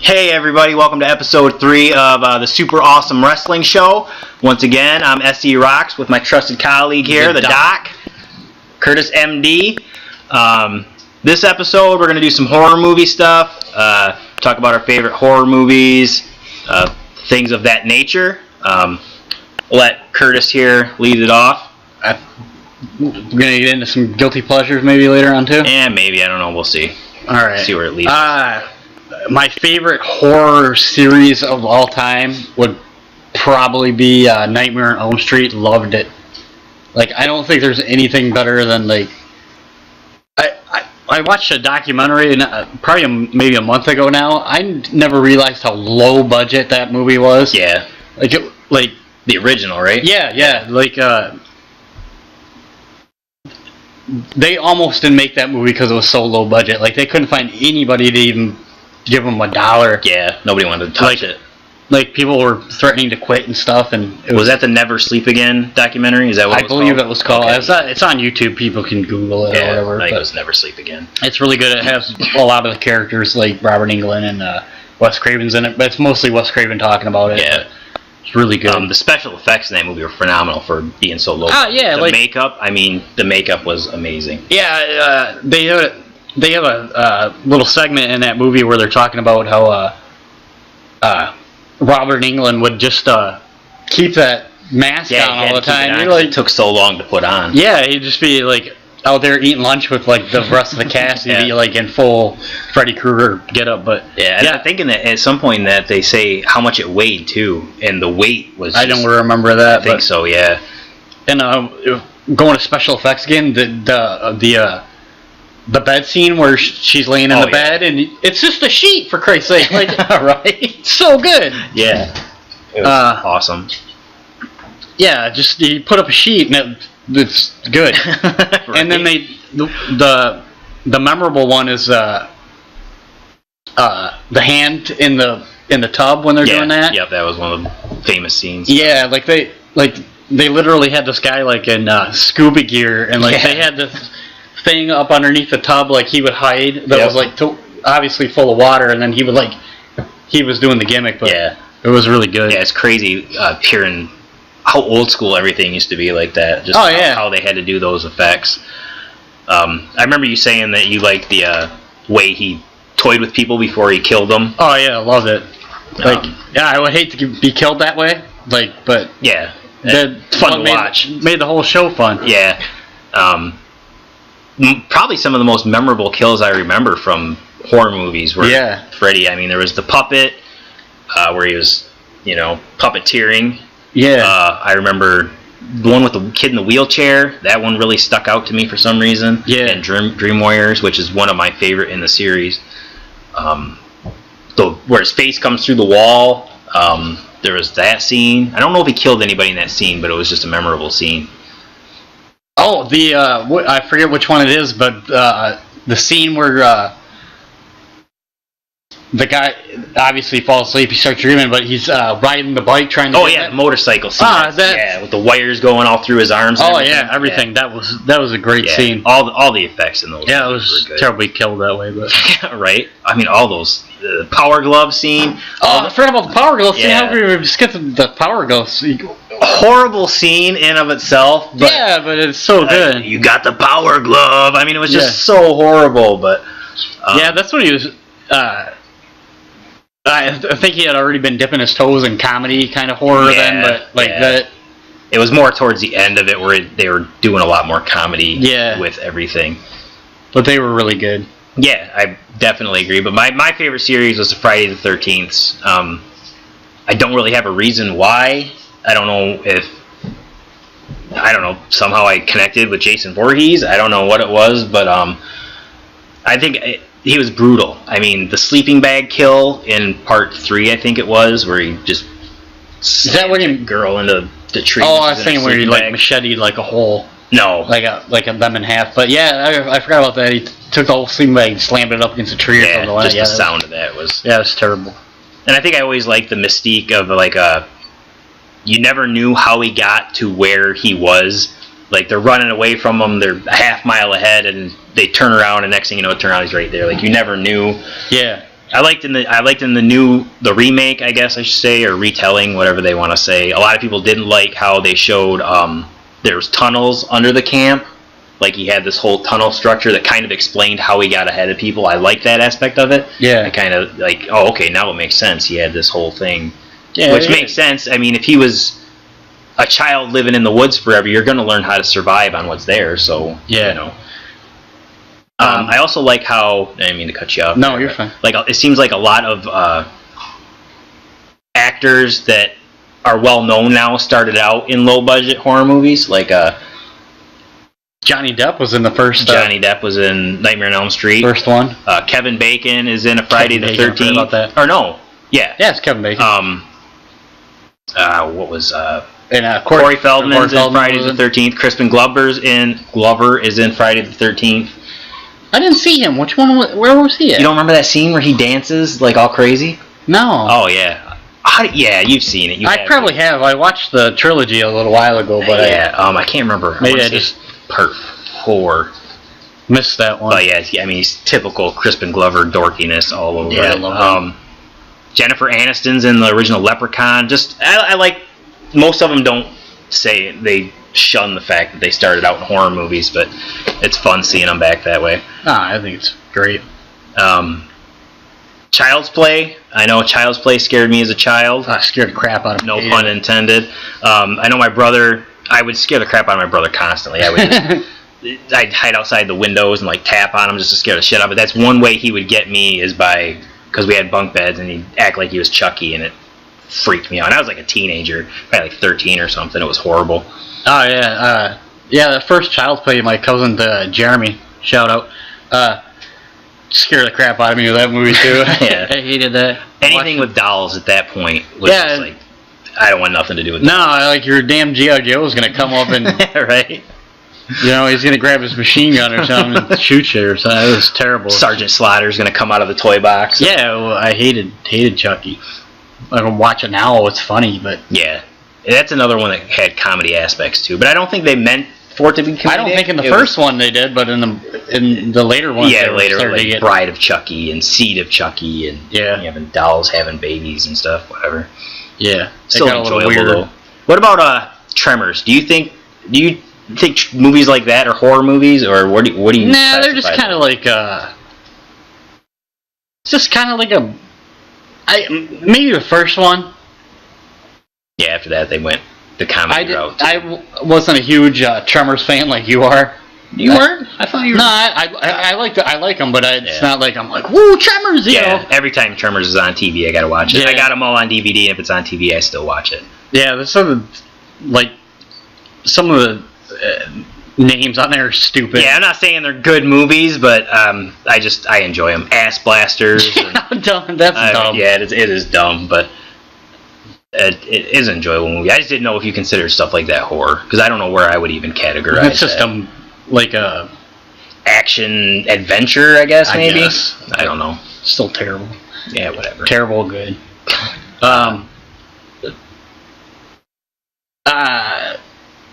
Hey everybody, welcome to episode 3 of the Super Awesome Wrestling Show. Once again, I'm SE Rocks with my trusted colleague here, the Doc, Curtis MD. This episode, we're going to do some horror movie stuff, talk about our favorite horror movies, things of that nature. Let Curtis here lead it off. We're going to get into some guilty pleasures maybe later on too? And maybe, I don't know, we'll see. Alright. See where it leads us. My favorite horror series of all time would probably be Nightmare on Elm Street. Loved it. Like, I don't think there's anything better than, like... I watched a documentary probably maybe a month ago now. I never realized how low budget that movie was. Yeah. Like the original, right? Yeah. Like, they almost didn't make that movie because it was so low budget. Like, they couldn't find anybody to even give them $1. Yeah, nobody wanted to touch it. Like, people were threatening to quit and stuff. And was that the Never Sleep Again documentary? Is that what it was called? I believe it was called. Okay. It's on YouTube. People can Google it or whatever. I think it was Never Sleep Again. It's really good. It has a lot of the characters like Robert Englund and Wes Craven's in it, but it's mostly Wes Craven talking about it. Yeah. It's really good. The special effects in that movie were phenomenal for being so low. Yeah. The makeup, the makeup was amazing. Yeah, they have a little segment in that movie where they're talking about how Robert Englund would just keep that mask on all the time. It took so long to put on. Yeah, he'd just be like out there eating lunch with like the rest of the cast. He'd be like in full Freddy Krueger getup. But I'm thinking that at some point that they say how much it weighed too, and the weight was. I don't remember that. I think so. Yeah. And going to special effects again, the bed scene where she's laying in the bed and it's just a sheet, for Christ's sake. Like, right? So good. Yeah. It was awesome. Yeah, just you put up a sheet and it's good. Right. And then the memorable one is the hand in the tub when they're doing that. Yeah, that was one of the famous scenes. Yeah, they literally had this guy like in scuba gear and they had this thing up underneath the tub like he would hide that was like obviously full of water, and then he was doing the gimmick, but it was really good. Yeah, it's crazy hearing how old school everything used to be like that. Just how they had to do those effects. I remember you saying that you liked the way he toyed with people before he killed them. Oh yeah, I love it. Like, I would hate to be killed that way. Like, but yeah, it's fun to watch. Made the whole show fun. Yeah. Probably some of the most memorable kills I remember from horror movies were Freddy. I mean, there was the puppet where he was, puppeteering. Yeah. I remember the one with the kid in the wheelchair. That one really stuck out to me for some reason. Yeah. And Dream Warriors, which is one of my favorite in the series. Where his face comes through the wall. There was that scene. I don't know if he killed anybody in that scene, but it was just a memorable scene. Oh, I forget which one it is, but the scene where the guy obviously falls asleep, he starts dreaming, but he's riding the bike trying to... the motorcycle scene. With the wires going all through his arms and everything. Yeah. That was a great scene. All the effects in those. Yeah, it was terribly killed that way, but... Right? I mean, all those... The Power Glove scene. I forgot about the Power Glove scene. How could we skip the Power Glove scene? Horrible scene in of itself, but but it's so good. You got the Power Glove. I mean, it was just so horrible, but that's when he was. I think he had already been dipping his toes in comedy kind of horror then, but that. It was more towards the end of it where they were doing a lot more comedy with everything. But they were really good. Yeah, I definitely agree. But my favorite series was the Friday the 13th. I don't really have a reason why. I don't know somehow I connected with Jason Voorhees. I don't know what it was, but I think he was brutal. I mean, the sleeping bag kill in part 3, I think it was, where he just slammed a girl into the tree. Oh, I was thinking where he macheted like a hole. No. Like a them in half. But yeah, I forgot about that. He took the whole sleeping bag and slammed it up against a tree or something like that. Just the sound of that was... Yeah, it was terrible. And I think I always liked the mystique of you never knew how he got to where he was. Like, they're running away from him, they're a half mile ahead, and they turn around, and next thing you know, turn out he's right there. Like, you never knew. Yeah. I liked in the remake, I guess I should say, or retelling, whatever they want to say. A lot of people didn't like how they showed there was tunnels under the camp. Like he had this whole tunnel structure that kind of explained how he got ahead of people. I like that aspect of it. Yeah. I kind of like, oh, okay, now it makes sense. He had this whole thing, Yeah, which makes sense. I mean, if he was a child living in the woods forever, you're going to learn how to survive on what's there. So, Yeah. you know. I also like how, I didn't mean to cut you off. No, you're fine. Like, it seems like a lot of actors that are well known now started out in low budget horror movies. Like Johnny Depp was in the first. Johnny Depp was in Nightmare on Elm Street. First one. Kevin Bacon is in a Friday the 13th. About that. Or no, yeah. Yeah, it's Kevin Bacon. What was and Corey Feldman's in Friday the 13th. Crispin Glover is in Friday the 13th. I didn't see him. Which one? Where was he at? You don't remember that scene where he dances like all crazy? No. Oh yeah. Yeah, you've seen it. I probably have. I watched the trilogy a little while ago, but I can't remember. Maybe I just missed that one. But yeah, I mean, he's typical Crispin Glover dorkiness all over. Yeah, it. I love him. Jennifer Aniston's in the original Leprechaun. Just I like most of them don't say it. They shun the fact that they started out in horror movies, but it's fun seeing them back that way. I think it's great. Child's Play. I know Child's Play scared me as a child. I scared the crap out of me. No pun intended. I know my brother. I would scare the crap out of my brother constantly. I would just, I'd hide outside the windows and like tap on him just to scare the shit out of him. But that's one way he would get me is because we had bunk beds and he'd act like he was Chucky, and it freaked me out. And I was like a teenager, probably like 13 or something. It was horrible. Oh yeah, the first Child's Play, my cousin Jeremy, shout out, scared the crap out of me with that movie too. Yeah. I hated that. Anything with dolls at that point was just like, I don't want nothing to do with that. No, like your damn G.I. Joe's gonna come up and right. You know, he's gonna grab his machine gun or something and shoot you or something. It was terrible. Sergeant Slaughter's gonna come out of the toy box. Yeah, well, I hated Chucky. I can watch it now; it's funny, but yeah, that's another one that had comedy aspects too. But I don't think they meant for it to be comedic. I don't think in the first one they did, but in the later ones, yeah, later like Bride of Chucky and Seed of Chucky and having dolls having babies and stuff, whatever. Yeah, still enjoyable though. What about Tremors? Do you think movies like that are horror movies, or what do you? Nah, they're just kind of like it's just kind of like maybe the first one. Yeah, after that they went the comedy route. I wasn't a huge Tremors fan like you are. You weren't? I thought you were. No, I like them, but it's not like I'm like, woo, Tremors, you know. Every time Tremors is on TV, I gotta watch it. I got them all on DVD, and if it's on TV, I still watch it. Yeah, there's some of the names on there are stupid. Yeah, I'm not saying they're good movies, but I enjoy them. Ass Blasters. That's dumb. Yeah, it is dumb, but it is an enjoyable movie. I just didn't know if you consider stuff like that horror, because I don't know where I would even categorize it. It's just like a action adventure, I guess, maybe. I don't know. Still terrible. Yeah, whatever. Terrible good.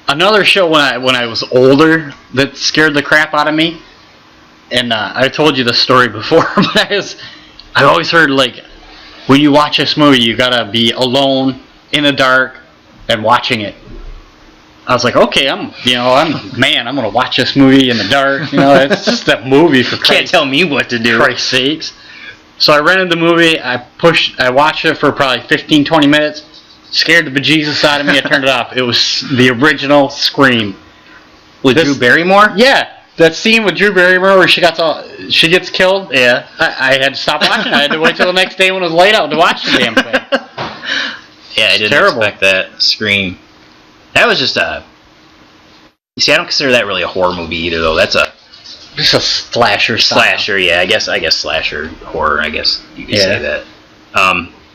Another show when I was older that scared the crap out of me, and I told you the story before, but I've always heard like when you watch this movie you gotta be alone in the dark and watching it. I was like, okay, I'm gonna watch this movie in the dark. You know, it's just a movie for Christ's can't tell me what to do. Christ's sakes. So I rented the movie. I watched it for probably 15-20 minutes. Scared the bejesus out of me. I turned it off. It was the original Scream with Drew Barrymore. Yeah, that scene with Drew Barrymore where she gets killed. Yeah, I had to stop watching. I had to wait till the next day when it was light out to watch the damn thing. Yeah, I didn't expect that. Scream. That was just you see, I don't consider that really a horror movie either, though. That's just a slasher. Slasher, yeah. I guess slasher horror. I guess you could say that.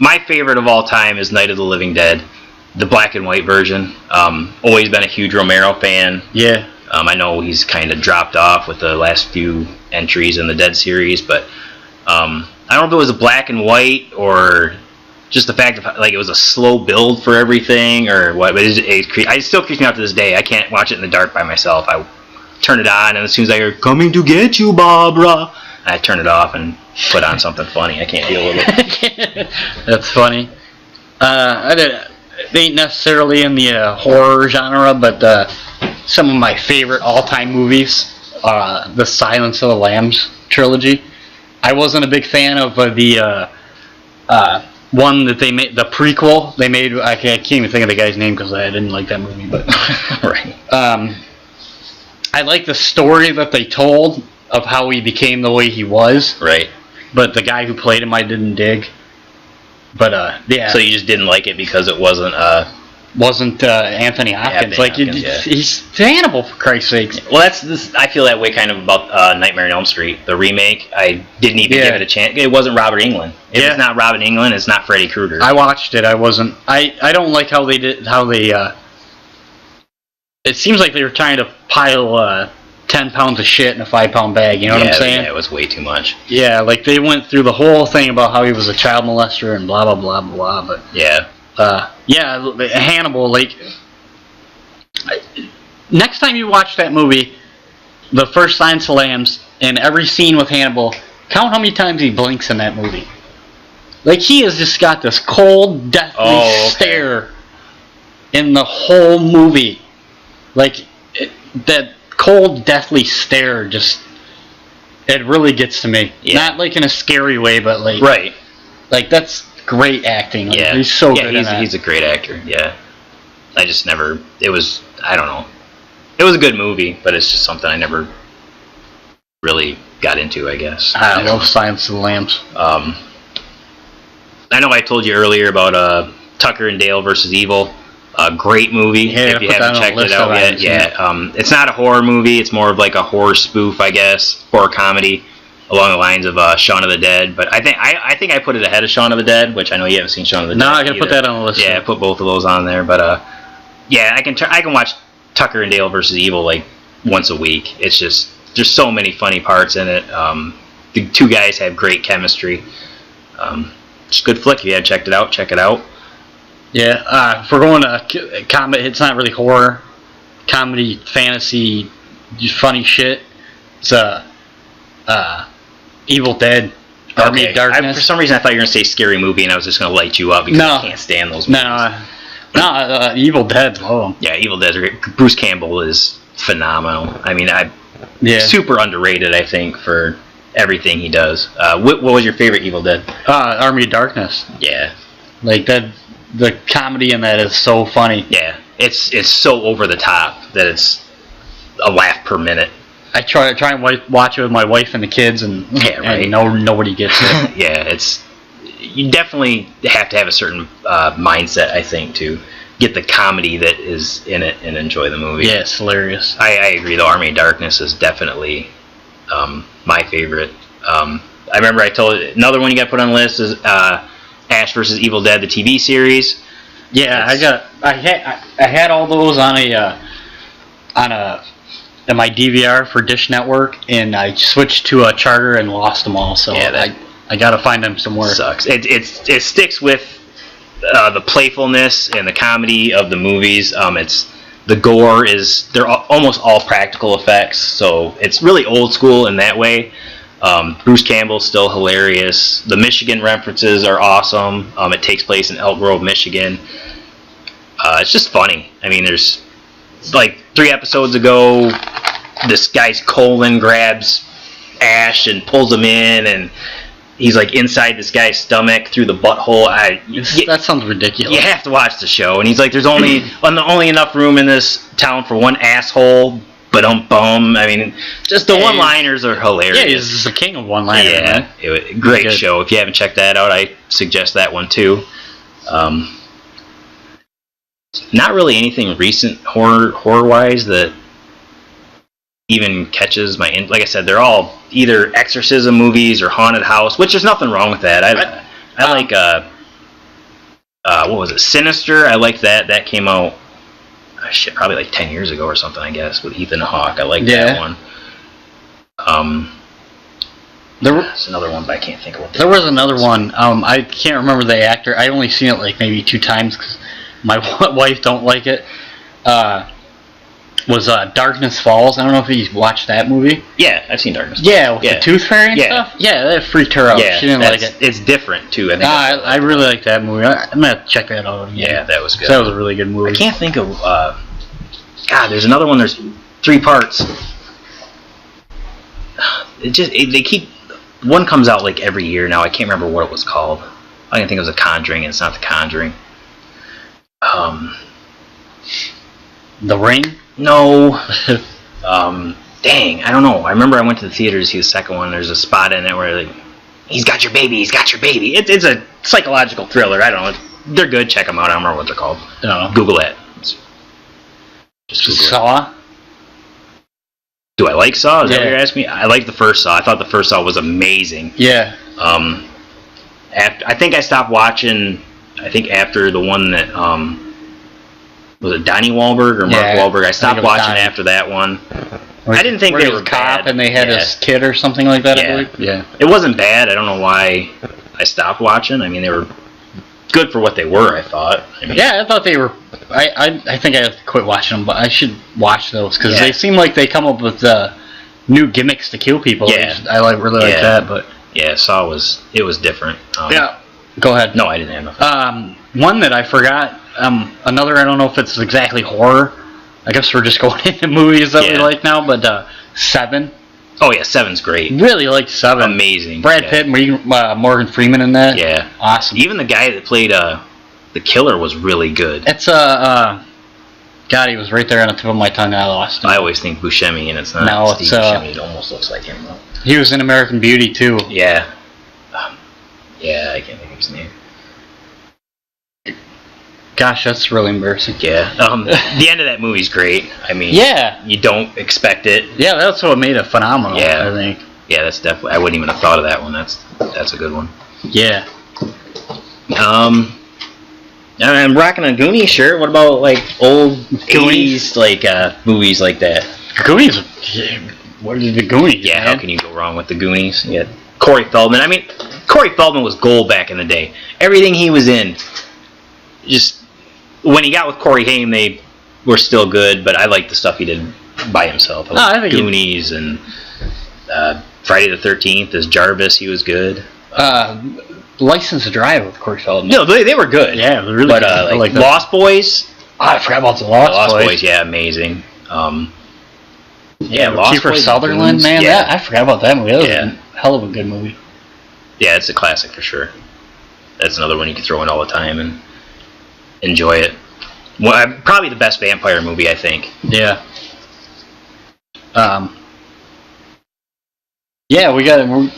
My favorite of all time is Night of the Living Dead, the black and white version. Always been a huge Romero fan. Yeah. I know he's kind of dropped off with the last few entries in the Dead series, but I don't know if it was a black and white or just the fact of like it was a slow build for everything or what. But it still creeps me out to this day. I can't watch it in the dark by myself. I turn it on, and as soon as I hear "Coming to get you, Barbara," I turn it off and put on something funny. I can't deal with it. That's funny. It ain't necessarily in the horror genre, but some of my favorite all-time movies, the Silence of the Lambs trilogy. I wasn't a big fan of the one that they made, the prequel they made. I can't even think of the guy's name because I didn't like that movie. But right. I like the story that they told of how he became the way he was. Right. But the guy who played him, I didn't dig. But yeah. So you just didn't like it because it wasn't Anthony Hopkins. He's Hannibal, for Christ's sakes. Well, I feel that way kind of about Nightmare on Elm Street, the remake. I didn't even give it a chance. It wasn't Robert Englund. If it's not Robert Englund, it's not Freddy Krueger. I watched it. I wasn't. I don't like how they did. It seems like they were trying to pile 10 pounds of shit in a 5-pound bag. You know what I'm saying? Yeah, it was way too much. Yeah, like they went through the whole thing about how he was a child molester and blah blah blah blah. But yeah. Hannibal, like, next time you watch that movie, the first Silence of the Lambs, and every scene with Hannibal, count how many times he blinks in that movie. Like, he has just got this cold, deathly stare in the whole movie. Like, that cold, deathly stare just, it really gets to me. Yeah. Not like in a scary way, but like... Right. Like, that's... great acting. Like, yeah, he's so good. He's a great actor. Yeah, I just never. It was. I don't know. It was a good movie, but it's just something I never really got into. I guess. I love Silence of the Lambs. I know I told you earlier about Tucker and Dale versus Evil. A great movie. Yeah, if you haven't checked it out yet. Yeah. It's not a horror movie. It's more of like a horror spoof, I guess, horror comedy. Along the lines of Shaun of the Dead, but I think I put it ahead of Shaun of the Dead, which I know you haven't seen Shaun of the Dead. No, I gotta put that on the list. Yeah, I put both of those on there, but yeah, I can watch Tucker and Dale versus Evil like once a week. It's just there's so many funny parts in it. The two guys have great chemistry. Just a good flick. If you haven't checked it out, check it out. Yeah, if we're going to comedy, it's not really horror, comedy, fantasy, just funny shit. It's Evil Dead, Army of Darkness. For some reason, I thought you were going to say Scary Movie, and I was just going to light you up because I can't stand those movies. No, Evil Dead. Oh. Yeah, Evil Dead. Bruce Campbell is phenomenal. I mean, super underrated, I think, for everything he does. What was your favorite Evil Dead? Army of Darkness. Yeah. Like, that, the comedy in that is so funny. Yeah, it's so over the top that it's a laugh per minute. I try and watch it with my wife and the kids, and nobody gets it. Yeah, you definitely have to have a certain mindset, I think, to get the comedy that is in it and enjoy the movie. Yeah, it's hilarious. I agree. The Army of Darkness is definitely my favorite. I remember I told you, another one you got to put on the list is Ash vs. Evil Dead, the TV series. Yeah, I had all those on my DVR for Dish Network, and I switched to a Charter and lost them all. So yeah, I gotta find them somewhere. Sucks. It sticks with the playfulness and the comedy of the movies. The gore they're almost all practical effects, so it's really old school in that way. Bruce Campbell's still hilarious. The Michigan references are awesome. It takes place in Elk Grove, Michigan. It's just funny. I mean, there's like 3 episodes ago, this guy's colon grabs Ash and pulls him in, and he's like inside this guy's stomach through the butthole. That sounds ridiculous. You have to watch the show. And he's like, there's only enough room in this town for one asshole. Ba-dum-bum. I mean, just the one-liners are hilarious. Yeah, he's the king of one-liners. Yeah, great show. If you haven't checked that out, I suggest that one too. Not really anything recent horror-wise that even catches my... Like I said, they're all either exorcism movies or haunted house, which there's nothing wrong with that. I like... what was it? Sinister. I like that. That came out... probably like 10 years ago or something, I guess, with Ethan Hawke. I like that one. There's another one, but I can't think of what there was another one. I can't remember the actor. I only seen it like maybe 2 times because my wife don't like it. was Darkness Falls. I don't know if you watched that movie. Yeah, I've seen Darkness. Yeah, with the Tooth Fairy and stuff. Yeah, that freaked her out. Yeah, she didn't like it. It's different too. I really like that movie. I'm gonna check that out again. Yeah, that was good. That was a really good movie. I can't think of. God, there's another one. There's 3 parts. They keep. One comes out like every year now. I can't remember what it was called. I didn't think it was a Conjuring, and it's not the Conjuring. The Ring? No. Dang, I don't know. I remember I went to the theater to see the second one. There's a spot in it where like, he's got your baby. It's a psychological thriller. I don't know. They're good. Check them out. I don't remember what they're called. No. Google it. Just Google Saw? It. Do I like Saw? Is that what Yeah. you're asking me? I like the first Saw. I thought the first Saw was amazing. Yeah. I think I stopped watching. I think after the one that was it Donnie Wahlberg or Mark Wahlberg? I stopped watching after that one. I didn't think they were cop bad. And they had his kid or something like that. Yeah. I believe. Yeah. It wasn't bad. I don't know why I stopped watching. I mean, they were good for what they were. I thought. I mean, Yeah, I thought they were. I think I have to quit watching them, but I should watch those because they seem like they come up with new gimmicks to kill people. Yeah. I really like that. But yeah, Saw was different. yeah. Go ahead. No, I didn't have nothing. One that I forgot. Another. I don't know if it's exactly horror. I guess we're just going into movies that we like now. But Seven. Oh yeah, Seven's great. Really liked Seven. Amazing. Brad Pitt, Morgan Freeman in that. Yeah. Awesome. Even the guy that played the killer was really good. It's God, he was right there on the tip of my tongue. I lost him. I always think Buscemi, and it's not. No, Steve Buscemi. It almost looks like him though. He was in American Beauty too. Yeah. Yeah, I can't think of his name. Gosh, that's really embarrassing. Yeah. The end of that movie's great. I mean, you don't expect it. Yeah, that's what made it phenomenal. Yeah. I think. Yeah, that's definitely. I wouldn't even have thought of that one. That's a good one. Yeah. I'm rocking a Goonie shirt. What about like old Goonies like movies like that? Goonies. What is the Goonies? Yeah, man? how can you go wrong with the Goonies? Yeah, Corey Feldman. I mean, Corey Feldman was gold back in the day. Everything he was in, just when he got with Corey Haim, they were still good. But I like the stuff he did by himself. I think Goonies and Friday the 13th as Jarvis. He was good. License to Drive with Corey Feldman. No, they were good. Yeah, really but, good. I like Lost Boys. Oh, I forgot about the Lost Boys. Yeah, amazing. Lost Kiefer Boys, Sutherland, Goons. man. Yeah. I forgot about that movie. That was a hell of a good movie. Yeah, it's a classic for sure. That's another one you can throw in all the time and enjoy it. Well, probably the best vampire movie, I think. Yeah. Yeah, we got it.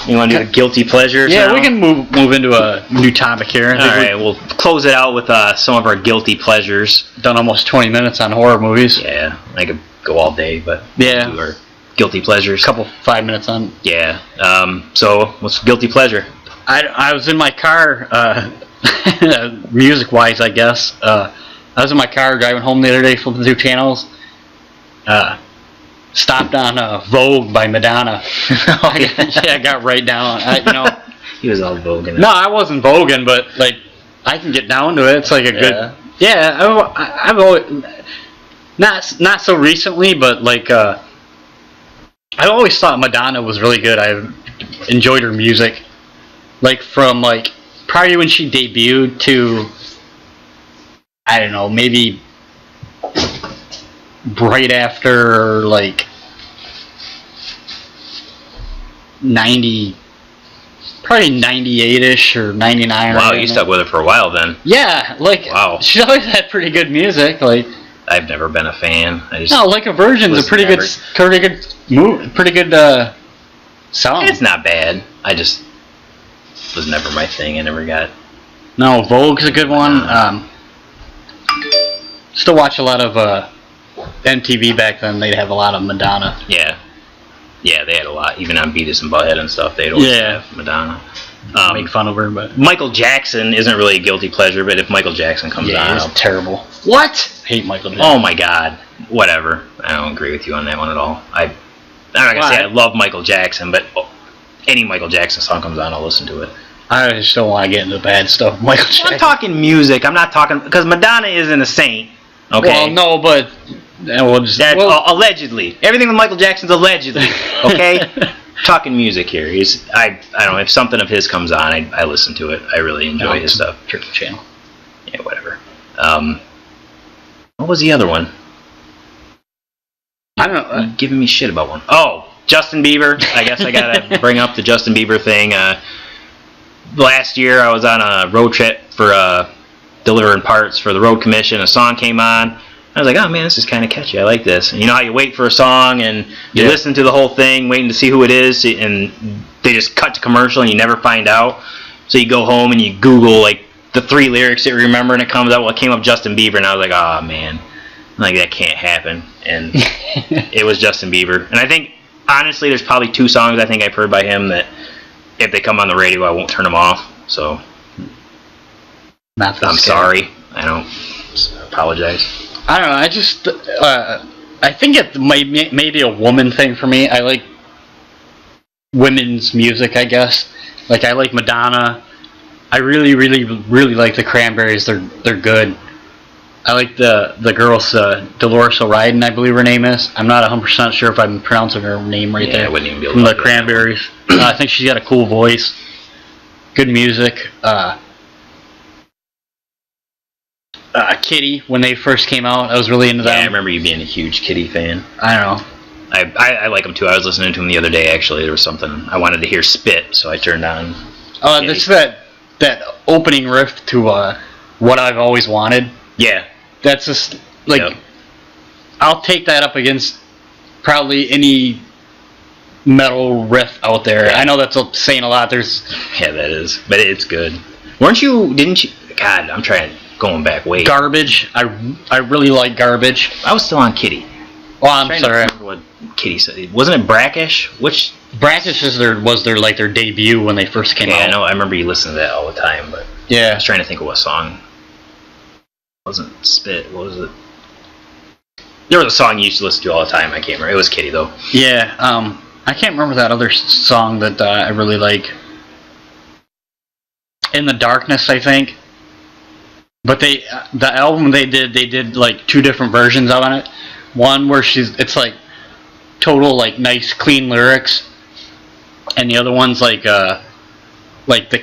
You want to do the guilty pleasures? Yeah, now? we can move into a new topic here. All right, we'll close it out with some of our guilty pleasures. Done almost 20 minutes on horror movies. Yeah, I could go all day, but yeah, we'll do our guilty pleasures. 5 minutes on. Yeah. So, what's guilty pleasure? I was in my car, music-wise, I guess. I was in my car driving home the other day, flipping through channels. Stopped on Vogue by Madonna. I got right down. He was all voguing. No, I wasn't voguing, but like I can get down to it. It's like a good. Yeah, I've always not so recently, but like I've always thought Madonna was really good. I enjoyed her music, like from like probably when she debuted to I don't know, maybe right after like 90, probably 98-ish or 99. Wow, you stuck with her for a while then. Yeah, like wow. She's always had pretty good music. Like I've never been a fan. Like a Virgin's a pretty good song. It's not bad. I just was never my thing. I never got. No, Vogue's a good one. Still watch a lot of MTV back then. They'd have a lot of Madonna. Yeah, they had a lot. Even on Beavis and Butthead and stuff, they'd always have Madonna. Make fun of her, but Michael Jackson isn't really a guilty pleasure. But if Michael Jackson comes on, it's terrible. What? Hate Michael Jackson. Oh my God. Whatever. I don't agree with you on that one at all. I'm not gonna say I love Michael Jackson, but any Michael Jackson song comes on, I'll listen to it. I just don't want to get into the bad stuff. Michael Jackson. I'm talking music. I'm not talking because Madonna isn't a saint. Okay. Well, no, but Allegedly. Everything with Michael Jackson's allegedly. Okay? Talking music here. I don't know, if something of his comes on, I listen to it. I really enjoy his stuff. Tricky channel. Yeah, whatever. What was the other one? I don't know. You're giving me shit about one. Oh, Justin Bieber. I guess I gotta bring up the Justin Bieber thing. Last year I was on a road trip for delivering parts for the road commission. A song came on. I was like, oh man, this is kind of catchy. I like this. And you know how you wait for a song and you listen to the whole thing, waiting to see who it is, and they just cut to commercial and you never find out. So you go home and you Google like the 3 lyrics that you remember, and it comes up. Well, it came up Justin Bieber, and I was like, oh man, like that can't happen. And it was Justin Bieber. And I think honestly, there's probably 2 songs I think I've heard by him that if they come on the radio, I won't turn them off. So I'm sorry. I don't apologize. I don't know. I just I think it may be a woman thing for me. I like women's music, I guess. Like I like Madonna. I really, really, really like the Cranberries. They're good. I like the girls, Dolores O'Riordan, I believe her name is. I'm not 100% sure if I'm pronouncing her name right there. I wouldn't even be able From to the Cranberries. I think she's got a cool voice. Good music. Kitty, when they first came out, I was really into them. Yeah, I remember you being a huge Kitty fan. I don't know. I like them too. I was listening to them the other day, actually. There was something. I wanted to hear Spit, so I turned on Oh, that's that opening riff to What I've Always Wanted. Yeah. That's just, like, yep. I'll take that up against probably any metal riff out there. Yeah. I know that's saying a lot. Yeah, that is. But it's good. Didn't you, God, I'm going back way. Garbage. I really like Garbage. I was still on Kitty. Oh, I'm sorry. I remember what Kitty said. Wasn't it Brackish? Brackish was their debut when they first came out. Yeah, I know. I remember you listening to that all the time, but yeah. I was trying to think of what song. It wasn't Spit. What was it? There was a song you used to listen to all the time. I can't remember. It was Kitty though. Yeah. I can't remember that other song that I really like. In the Darkness, I think. But the album they did like 2 different versions of it. One where it's like total like nice clean lyrics, and the other one's like the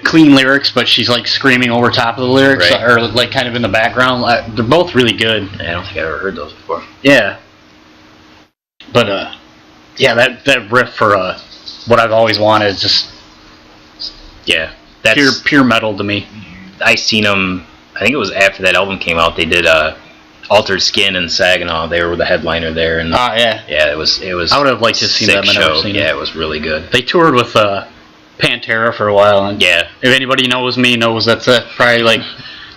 clean lyrics, but she's like screaming over top of the lyrics, right. Or like kind of in the background. They're both really good. I don't think I've ever heard those before. Yeah. But yeah, that riff for What I've Always Wanted is just that's pure metal to me. I seen them. I think it was after that album came out. They did Altered Skin and Saginaw. They were the headliner there, and yeah, it was. I would have liked to see them. I've never seen it. It was really good. They toured with Pantera for a while, and yeah, if anybody knows me, knows that's probably like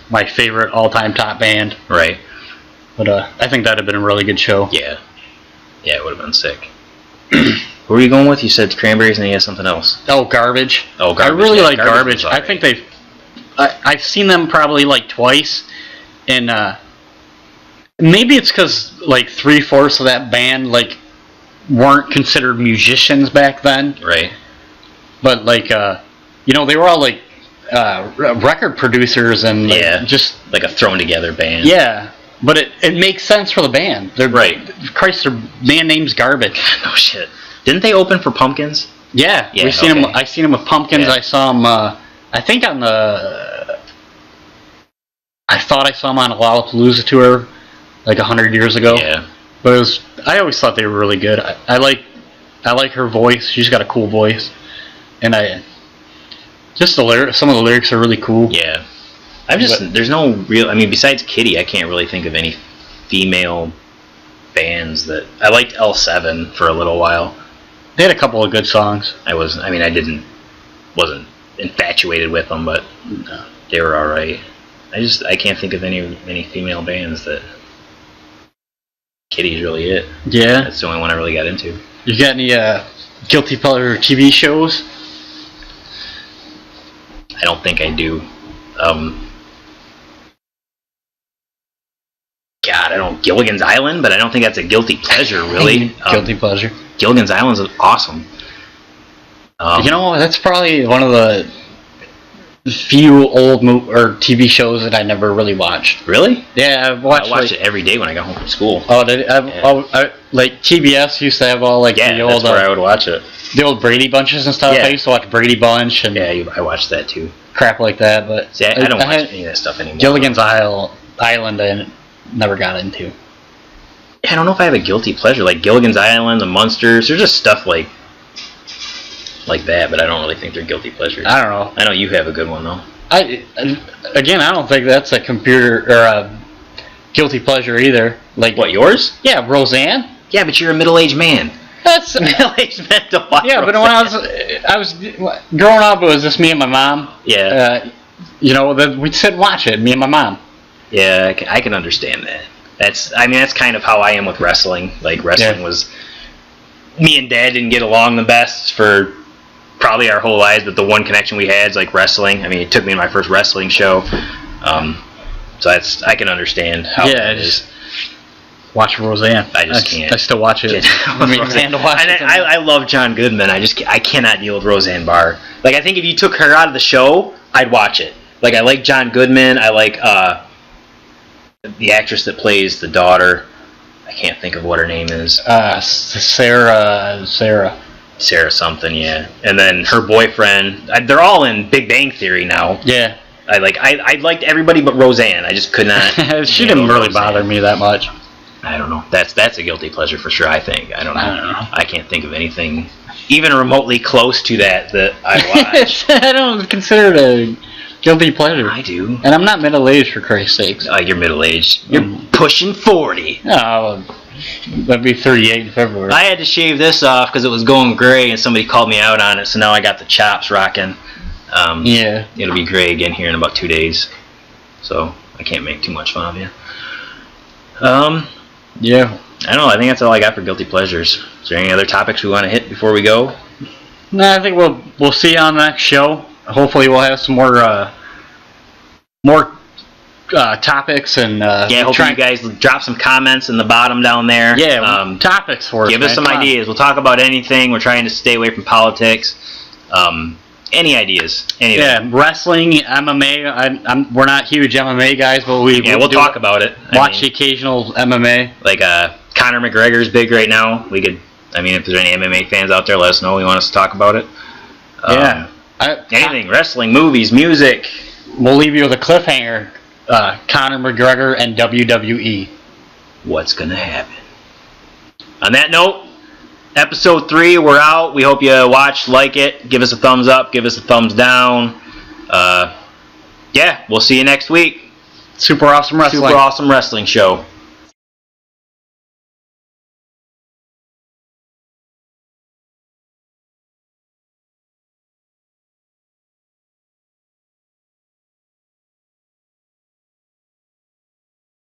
my favorite all-time top band. Right. But I think that'd have been a really good show. Yeah, it would have been sick. Who were you going with? You said Cranberries, and you had something else. Oh, Garbage. Oh, Garbage. I really like Garbage. I think I've seen them probably like twice, and maybe it's because like 3/4 of that band like weren't considered musicians back then. Right. But like they were all like record producers and like, just like a thrown together band. Yeah. But it makes sense for the band. They're right. Christ, their band name's Garbage. No shit. Didn't they open for Pumpkins? Yeah. We've seen them. I seen them with Pumpkins. Yeah. I saw them. I think on the. I thought I saw them on a Lollapalooza tour, like 100 years ago. Yeah. But I always thought they were really good. I like her voice. She's got a cool voice, and some of the lyrics are really cool. Yeah. There's no real. I mean, besides Kitty, I can't really think of any female bands that I liked. L7 for a little while. They had a couple of good songs. I wasn't infatuated with them, but they were all right. I can't think of any female bands that. Kitty's really it. Yeah. That's the only one I really got into. You got any guilty pleasure TV shows? I don't think I do. God, I don't. Gilligan's Island, but I don't think that's a guilty pleasure, really. Guilty pleasure. Gilligan's Island is awesome. That's probably one of the few old or TV shows that I never really watched. Really? Yeah, I've watched. I watched it every day when I got home from school. Oh, like TBS used to have all like the old. That's where I would watch it. The old Brady Bunches and stuff. Yeah. I used to watch Brady Bunch and I watched that too. crap like that. But See, I don't watch any of that stuff anymore. Gilligan's Island, I never got into. I don't know if I have a guilty pleasure like Gilligan's Island, The Munsters. There's just stuff like that, but I don't really think they're guilty pleasures. I don't know. I know you have a good one though. I don't think that's a computer or a guilty pleasure either. Like what, yours? Yeah, Roseanne. Yeah, but you're a middle-aged man. That's middle-aged man to watch. Yeah, but when I was growing up, it was just me and my mom. Yeah. We'd sit and watch it, me and my mom. Yeah, I can understand that. That's kind of how I am with wrestling. Like wrestling was, me and Dad didn't get along the best for probably our whole lives, but the one connection we had is like wrestling. I mean, it took me to my first wrestling show, so I can understand how it is. Watch Roseanne. I just can't. I still watch it. I love John Goodman. I cannot deal with Roseanne Barr. Like, I think if you took her out of the show, I'd watch it. Like, I like John Goodman. I like the actress that plays the daughter. I can't think of what her name is. Sarah something, yeah. And then her boyfriend. They're all in Big Bang Theory now. Yeah. I liked everybody but Roseanne. I just could not. She didn't really bother me that much. I don't know. That's a guilty pleasure for sure, I think. I don't know. I can't think of anything even remotely close to that I watch. I don't consider it a guilty pleasure. I do. And I'm not middle-aged, for Christ's sakes. You're middle-aged. You're pushing 40. Oh, that'd be 38 in February. I had to shave this off because it was going gray and somebody called me out on it, so now I got the chops rocking. Yeah. It'll be gray again here in about 2 days. So I can't make too much fun of you. Yeah. I don't know. I think that's all I got for guilty pleasures. Is there any other topics we want to hit before we go? No, I think we'll see you on the next show. Hopefully we'll have some more topics and hopefully you guys drop some comments in the bottom down there. Yeah, topics for us. Give us some ideas. We'll talk about anything. We're trying to stay away from politics. Any ideas? Anything. Yeah, wrestling, MMA. We're not huge MMA guys, but we'll talk about it. Watch the occasional MMA. Like Conor McGregor's big right now. We could. If there's any MMA fans out there, let us know. We want us to talk about it. Anything. Wrestling, movies, music. We'll leave you with a cliffhanger. Conor McGregor and WWE. What's going to happen? On that note, episode 3, we're out. We hope you watch, like it. Give us a thumbs up. Give us a thumbs down. We'll see you next week. Super Awesome Wrestling. Super Awesome Wrestling Show.